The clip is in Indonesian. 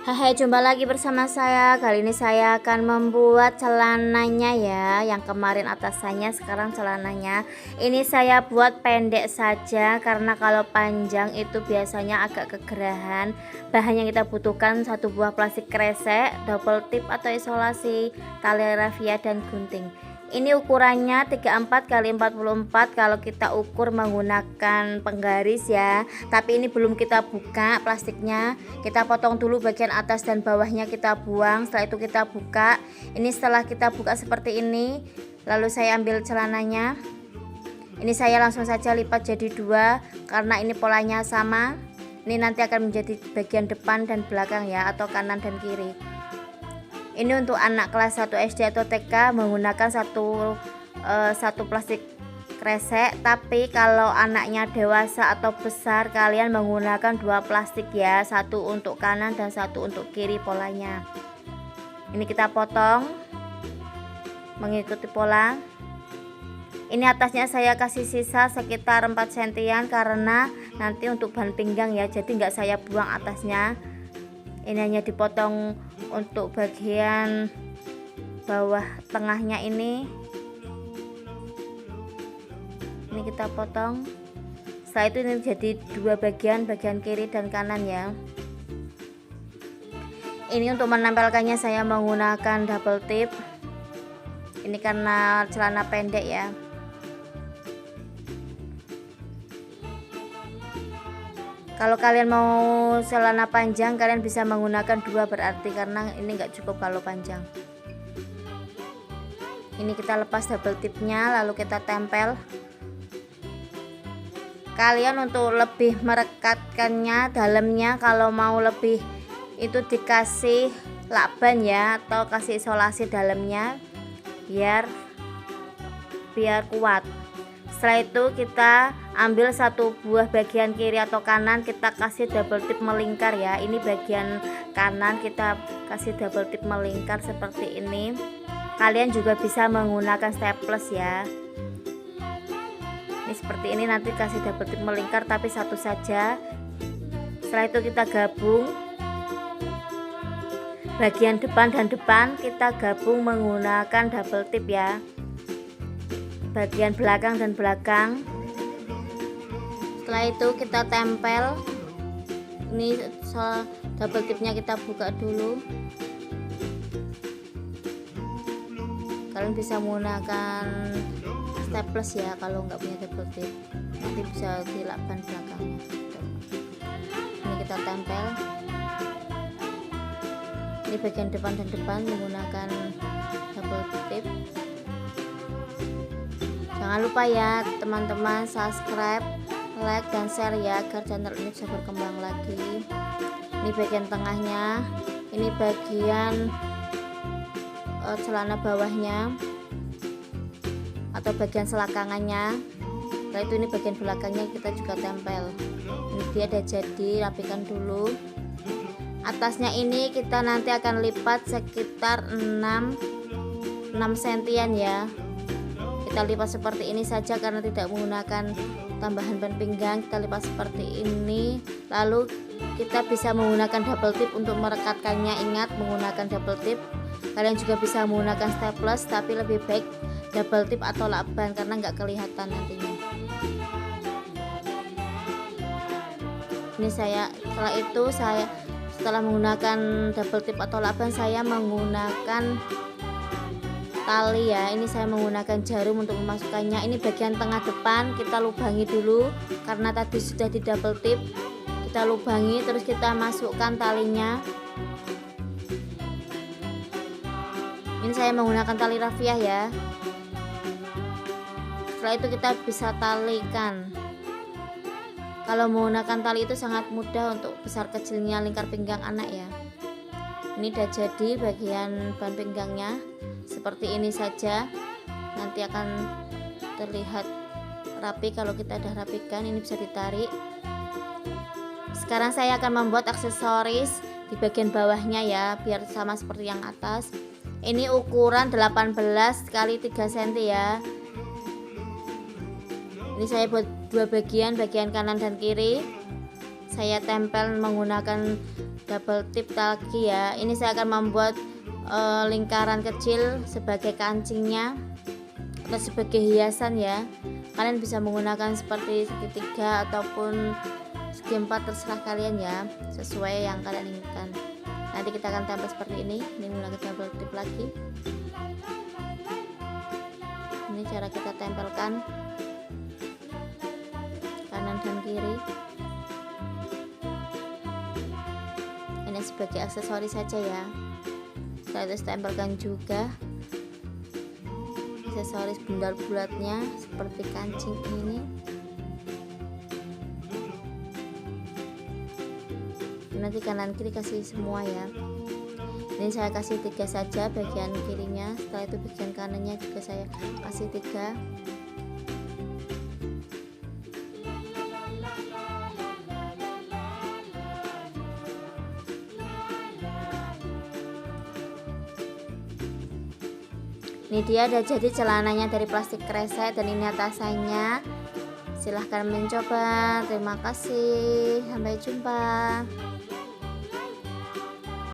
Hai, jumpa lagi bersama saya. Kali ini saya akan membuat celananya ya. Yang kemarin atasannya, sekarang celananya. Ini saya buat pendek saja karena kalau panjang itu biasanya agak kegerahan. Bahan yang kita butuhkan: satu buah plastik kresek, double tip atau isolasi, tali rafia dan gunting. Ini ukurannya 34 x 44 kalau kita ukur menggunakan penggaris ya. Tapi ini belum kita buka plastiknya. Kita potong dulu bagian atas dan bawahnya, kita buang. Setelah itu kita buka. Ini setelah kita buka seperti ini. Lalu saya ambil celananya. Ini saya langsung saja lipat jadi dua karena ini polanya sama. Ini nanti akan menjadi bagian depan dan belakang ya, atau kanan dan kiri. Ini untuk anak kelas 1 SD atau TK menggunakan satu plastik kresek. Tapi kalau anaknya dewasa atau besar, kalian menggunakan dua plastik ya, satu untuk kanan dan satu untuk kiri polanya. Ini kita potong mengikuti pola. Ini atasnya saya kasih sisa sekitar 4 sentian karena nanti untuk bahan pinggang ya, jadi nggak saya buang atasnya. Ini hanya dipotong untuk bagian bawah tengahnya ini kita potong. Setelah itu ini jadi dua bagian kiri dan kanan ya. Ini untuk menempelkannya saya menggunakan double tip. Ini karena celana pendek ya. Kalau kalian mau celana panjang, kalian bisa menggunakan dua berarti, karena ini enggak cukup kalau panjang. Ini kita lepas double tipnya, lalu kita tempel. Kalian untuk lebih merekatkannya dalamnya, kalau mau lebih itu dikasih lakban ya, atau kasih isolasi dalamnya biar kuat. Setelah itu kita ambil satu buah bagian kiri atau kanan, kita kasih double tip melingkar ya. Ini bagian kanan kita kasih double tip melingkar seperti ini. Kalian juga bisa menggunakan staples ya. Ini seperti ini, nanti kasih double tip melingkar tapi satu saja. Setelah itu kita gabung bagian depan dan depan, kita gabung menggunakan double tip ya. Bagian belakang dan belakang. Setelah itu kita tempel. Ini double tipnya kita buka dulu. Kalian bisa menggunakan staples ya kalau nggak punya double tip, nanti bisa dilakban belakangnya. Ini kita tempel. Ini bagian depan dan depan menggunakan double tip. Jangan lupa ya teman-teman, subscribe, like, dan share ya agar channel ini bisa berkembang lagi. Ini bagian tengahnya, ini bagian celana bawahnya atau bagian selakangannya. Setelah itu ini bagian belakangnya kita juga tempel. Ini dia udah jadi, rapikan dulu. Atasnya ini kita nanti akan lipat sekitar 6 sentian ya. Kita lipat seperti ini saja karena tidak menggunakan tambahan ban pinggang. Kita lipat seperti ini, lalu kita bisa menggunakan double tip untuk merekatkannya. Ingat, menggunakan double tip. Kalian juga bisa menggunakan staples, tapi lebih baik double tip atau lakban karena nggak kelihatan nantinya. Ini setelah menggunakan double tip atau lakban, saya menggunakan tali ya. Ini saya menggunakan jarum untuk memasukkannya. Ini bagian tengah depan kita lubangi dulu karena tadi sudah di double tip. Kita lubangi, terus kita masukkan talinya. Ini saya menggunakan tali rafia ya. Setelah itu kita bisa talikan. Kalau menggunakan tali itu sangat mudah untuk besar kecilnya lingkar pinggang anak ya. Ini udah jadi bagian ban pinggangnya. Seperti ini saja, nanti akan terlihat rapi kalau kita udah rapikan. Ini bisa ditarik. Sekarang saya akan membuat aksesoris di bagian bawahnya ya, biar sama seperti yang atas. Ini ukuran 18 x 3 cm ya. Ini saya buat dua bagian kanan dan kiri. Saya tempel menggunakan double tip lagi ya. Ini saya akan membuat lingkaran kecil sebagai kancingnya atau sebagai hiasan ya. Kalian bisa menggunakan seperti segitiga ataupun segi empat, terserah kalian ya, sesuai yang kalian inginkan. Nanti kita akan tempel seperti ini menggunakan double tip lagi. Ini cara kita tempelkan kanan dan kiri. Ini sebagai aksesoris saja ya. Setelah itu tempelkan juga aksesoris bundar bulatnya seperti kancing ini. Nanti kanan kiri kasih semua ya. Ini saya kasih 3 saja bagian kirinya, setelah itu bagian kanannya juga saya kasih 3. Ini dia udah jadi celananya dari plastik kresek, dan ini atasannya. Silahkan mencoba. Terima kasih, sampai jumpa.